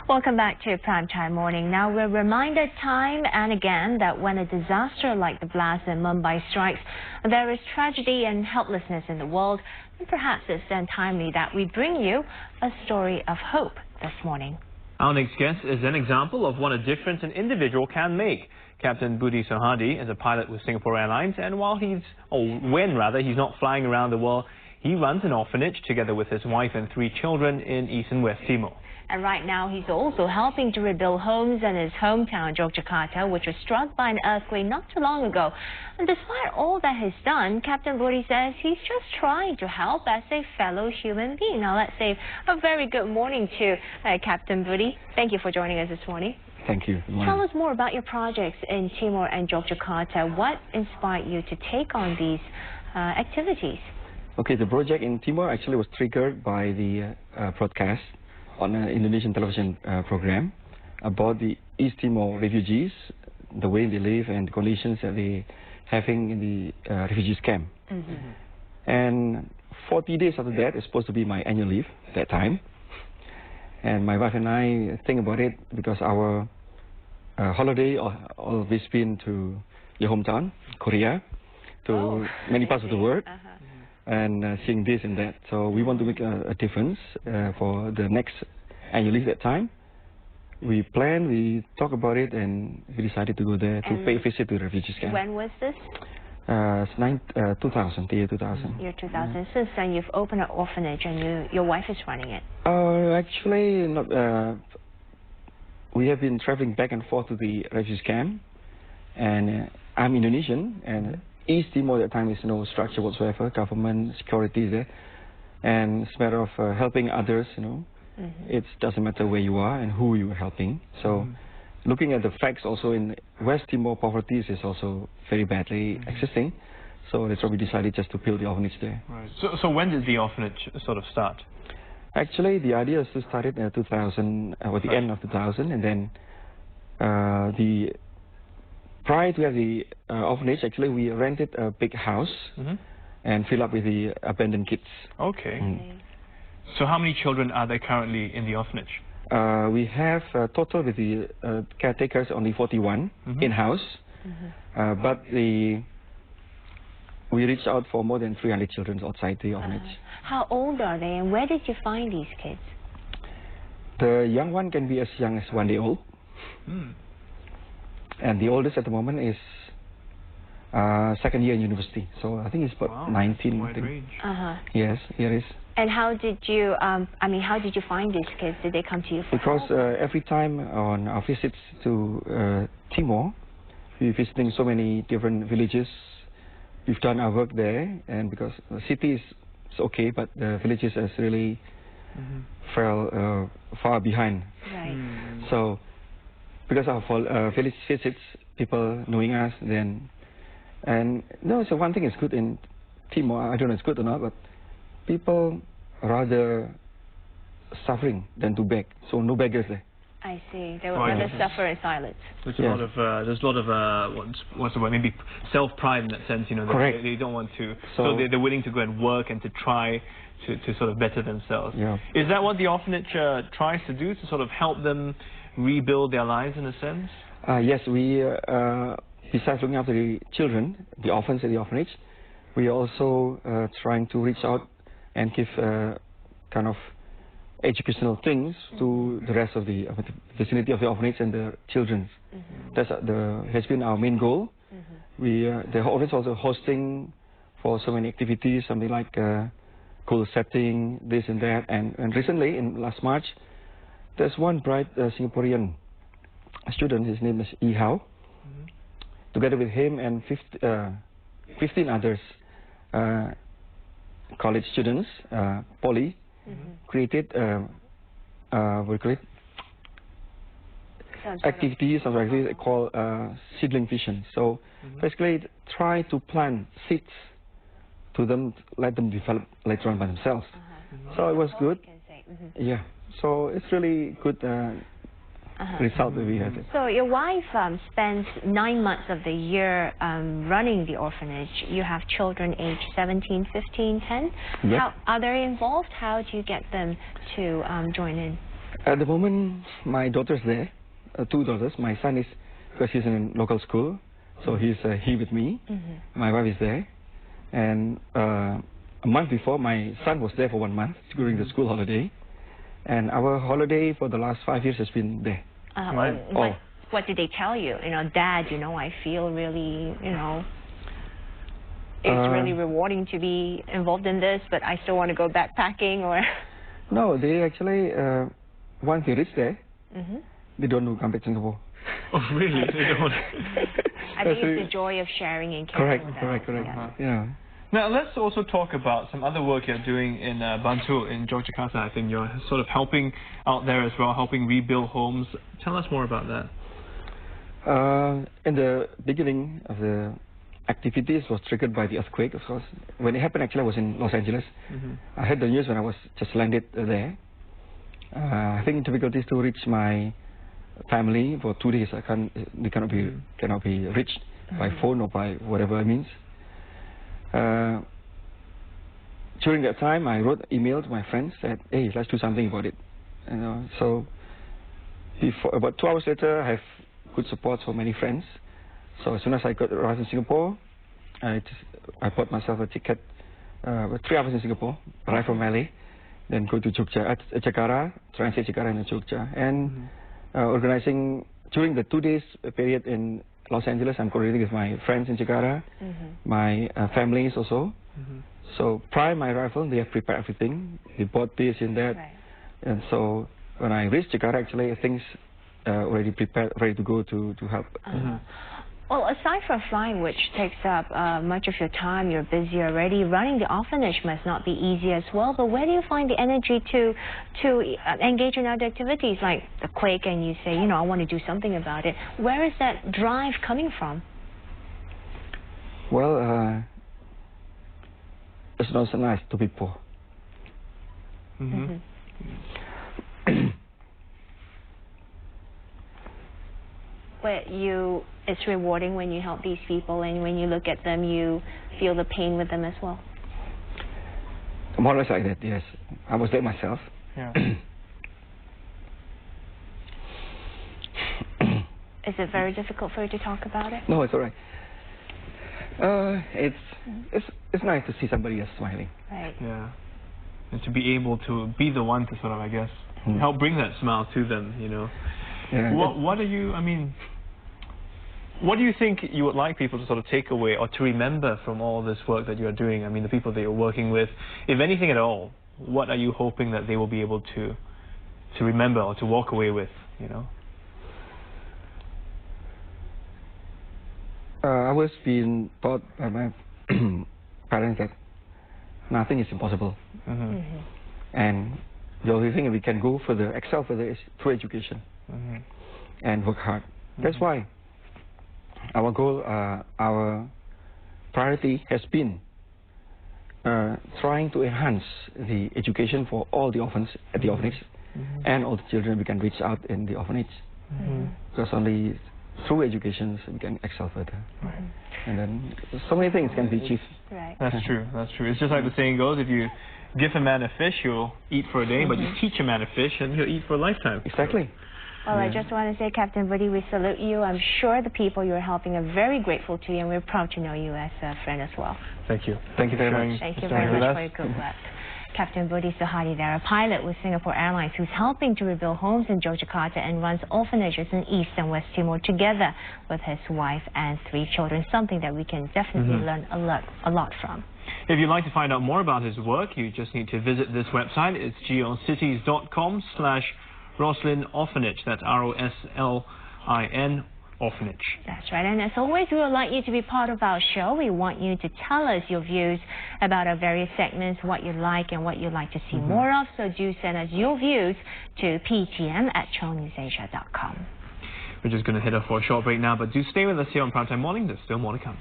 Welcome back to Primetime Morning. Now we're reminded time and again that when a disaster like the blast in Mumbai strikes, there is tragedy and helplessness in the world. And perhaps it's then timely that we bring you a story of hope this morning. Our next guest is an example of what a difference an individual can make. Cpt Budi Soehardi is a pilot with Singapore Airlines, and when he's not flying around the world, he runs an orphanage together with his wife and 3 children in East and West Timor. And right now he's also helping to rebuild homes in his hometown, Yogyakarta, which was struck by an earthquake not too long ago. And despite all that he's done, Cpt Budi says he's just trying to help as a fellow human being. Now let's say a very good morning to Cpt Budi. Thank you for joining us this morning. Thank you. Tell us more about your projects in Timor and Yogyakarta. What inspired you to take on these activities? Okay, the project in Timor actually was triggered by the broadcast on an Indonesian television program about the East Timor refugees, the way they live and the conditions that they're having in the refugees camp. And 40 days after that, it's supposed to be my annual leave that time. And my wife and I think about it because our holiday always been to your hometown, Korea, to many parts of the world. And seeing this and that. So we want to make a difference for the next annual leave that time. We planned, we talked about it, and we decided to go there to pay a visit to the refugees camp. When was this? 2000, the year 2000. Year 2000. Yeah. Since then you've opened an orphanage and your wife is running it. Actually, not. We have been traveling back and forth to the refugees camp, and I'm Indonesian, and East Timor at that time is no structure whatsoever, government, security there, and it's a matter of helping others, It doesn't matter where you are and who you are helping. So looking at the facts also in West Timor, poverty is also very badly existing. So that's why we decided just to build the orphanage there. Right. So when did the orphanage sort of start? Actually, the idea is to start it in 2000, or the end of 2000, and then prior to have the orphanage, actually we rented a big house and fill up with the abandoned kids. Okay. So how many children are there currently in the orphanage? We have total with the caretakers only 41 in-house, but we reached out for more than 300 children outside the orphanage. How old are they and where did you find these kids? The young one can be as young as 1 day old. And the oldest at the moment is second year in university. So I think it's about 19. Wide range. Yes, it is. And how did you, how did you find these kids? Did they come to you for Because help? Every time on our visits to Timor, we're visiting so many different villages. We've done our work there, and because the city is okay, but the villages is really fell far behind. Right. So because of village visits, people knowing us, then, and no, so one thing is good in Timor, I don't know if it's good or not, but people rather suffering than to beg, so no beggars there. I see. They would rather suffer in silence. There's a lot of what's the word? Maybe self-pride in that sense. Correct. They don't want to, so they're willing to go and work and to try to sort of better themselves. Yeah. Is that what the orphanage tries to do, to sort of help them rebuild their lives in a sense? Yes, we besides looking after the children, the orphans at the orphanage, we are also trying to reach out and give kind of educational things to the rest of the vicinity of the orphanage and the children. That's has been our main goal. The orphanage also hosting for so many activities, something like goal setting, this and that. And recently, in last March, there's one bright Singaporean student. His name is Ihao. Together with him and 15 others college students, poly, created activities called seedling vision. So basically try to plant seeds to them, let them develop later on by themselves. So it was good. Yeah. So it's really good result that we had. So your wife spends 9 months of the year running the orphanage. You have children aged 17, 15, 10. Yep. How are they involved? How do you get them to join in? At the moment, my daughter's there, 2 daughters. My son is, because he's in local school, so he's here with me. My wife is there. And a month before, my son was there for 1 month during the school holiday. And our holiday for the last 5 years has been there. What did they tell you? You know, Dad, you know, I feel really, you know, it's really rewarding to be involved in this, but I still want to go backpacking, or... No, they actually, once they reach there, they don't want to come back to Singapore. Oh, really? They don't? I think it's the joy of sharing and caring with them. Correct. Yeah. Now, let's also talk about some other work you're doing in Bantul, in Yogyakarta. I think you're sort of helping out there as well, helping rebuild homes. Tell us more about that. In the beginning of the activities was triggered by the earthquake, of course. When it happened, actually, I was in Los Angeles. I heard the news when I was just landed there. Having difficulties to reach my family for 2 days. They cannot be reached by phone or by whatever means. During that time, I wrote an email to my friends, said, hey, let's do something about it. You know, so about 2 hours later, I have good support from many friends. So as soon as I arrived in Singapore, I bought myself a ticket, 3 hours in Singapore, arrive from LA, then go to Jakarta, transit Jakarta and Jogja, and organizing during the 2 days period in Los Angeles. I'm coordinating with my friends in Jakarta, my families also. So prior to my arrival, they have prepared everything. They bought this and that, and so when I reached Jakarta, actually things already prepared, ready to go to help. Well, aside from flying, which takes up much of your time, you're busy already, running the orphanage must not be easy as well. But where do you find the energy to engage in other activities like the quake, and you say, you know, I want to do something about it? Where is that drive coming from? Well, it's not so nice to be poor. Where it's rewarding when you help these people, and when you look at them, you feel the pain with them as well. More or less like that, yes. I was there myself. Yeah. Is it very difficult for you to talk about it? No, it's all right. It's nice to see somebody else smiling. Right. Yeah. And to be able to be the one to sort of, I guess, help bring that smile to them, you know. Yeah. What do you think you would like people to sort of take away or to remember from all this work that you're doing? I mean, the people that you're working with, if anything at all, what are you hoping that they will be able to remember or to walk away with, you know? I was being taught by my parents that nothing is impossible. And the only thing we can go further, excel further, is through education and work hard. That's why our goal, our priority has been trying to enhance the education for all the orphans at the orphanage and all the children we can reach out in the orphanage. Because only through education we can excel further. And then so many things can be achieved. That's true. It's just like the saying goes, if you give a man a fish, he'll eat for a day, but you teach a man a fish and he'll eat for a lifetime. Exactly. Well, I just want to say, Captain Budi, we salute you. I'm sure the people you're helping are very grateful to you, and we're proud to know you as a friend as well. Thank you. Thank you very much. Thank you very much for your good work. Captain Budi Soehardi there, a pilot with Singapore Airlines who's helping to rebuild homes in Yogyakarta and runs orphanages in East and West Timor together with his wife and 3 children, something that we can definitely learn a lot from. If you'd like to find out more about his work, you just need to visit this website. It's geocities.com/Roslin Orphanage. That's ROSLIN Orphanage. That's right. And as always, we would like you to be part of our show. We want you to tell us your views about our various segments, what you like and what you'd like to see more of. So do send us your views to ptm@channelnewsasia.com. We're just going to head off for a short break now, but do stay with us here on Primetime Morning. There's still more to come.